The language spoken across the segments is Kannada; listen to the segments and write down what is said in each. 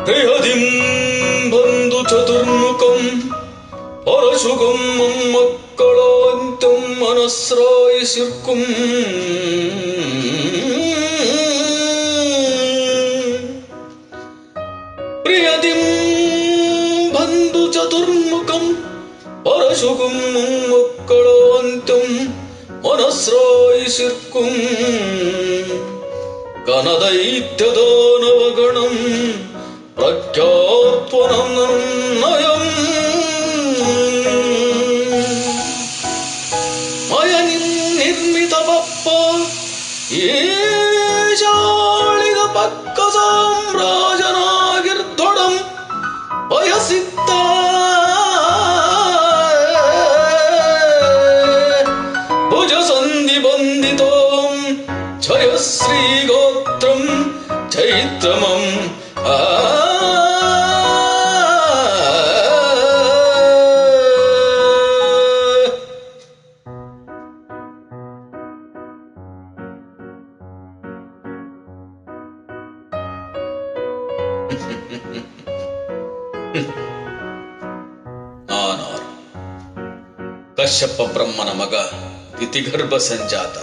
ಪ್ರಿಯದಿಂ ಬಂಧು ಚತುರ್ಮುಖಂ ಪರಶುಗಂ ಮಕ್ಕಳಾಂತ್ಯಂ ಮನಸ್ರಾಯಿಸಿರ್ಕುಂ ಪ್ರಿಯದಿಂ ಬಂಧು ಚತುರ್ಮುಖಂ ಪರಶುಗಂ ಮಕ್ಕಳಾಂತ್ಯಂ ಮನಸ್ರಾಯಿಸಿರ್ಕುಂ ಗಣದೈತ್ಯದಾನವಗಣಂ ಪ್ರಖ್ಯಾತ್ವನಂ ನಯಂ ಮಯನಿಂ ನಿರ್ಮಿತ ಬಪ್ಪ ಏಜಾಳಿದ ಪಕ್ಕ ಸಾಮ್ರಾಜನಾಗಿರ್ದೊಡಂ ಬಯಸಿದ್ದ ಭುಜ ಸಂಧಿ ಬಂದಿತೋಂ ಜಯಶ್ರೀ ಗೋತ್ರಂ ಚೈತ್ರಮಂ ನಾನಾರು ಕಶ್ಯಪ ಬ್ರಹ್ಮನ ಮಗ ದಿತಿಗರ್ಭ ಸಂಜಾತ,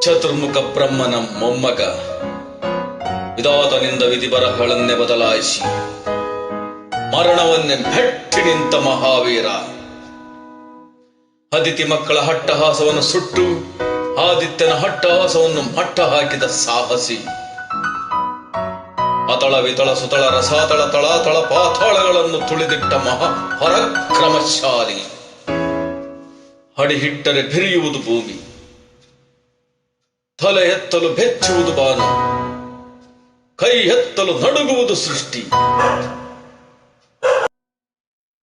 ಚತುರ್ಮುಖ ಬ್ರಹ್ಮನ ಮೊಮ್ಮಗ, ವಿಧಾತನಿಂದ ವಿಧಿಬರಹಗಳನ್ನೇ ಬದಲಾಯಿಸಿ ಮರಣವನ್ನೇ ಮೆಟ್ಟಿ ನಿಂತ ಮಹಾವೀರ. ಅದಿತಿ ಮಕ್ಕಳ ಹಟ್ಟಹಾಸವನ್ನು ಸುಟ್ಟು ಆದಿತ್ಯನ ಹಟ್ಟಹಾಸವನ್ನು ಮಟ್ಟ ಹಾಕಿದ ಸಾಹಸಿ. ಅತಳ ವಿತಳ ಸುತಳ ರಸಾತಳ ತಳಾತಳ ಪಾತಾಳಗಳನ್ನು ತುಳಿದಿಟ್ಟ ಮಹಾ ಪರಾಕ್ರಮಶಾಲಿ. ಹಡಿಹಿಟ್ಟರೆ ಬೆರೆಯುವುದು ಭೂಮಿ, ತಲೆ ಎತ್ತಲು ಬೆಚ್ಚುವುದು ಬಾನು, ಕೈ ಎತ್ತಲು ನಡುಗುವುದು ಸೃಷ್ಟಿ.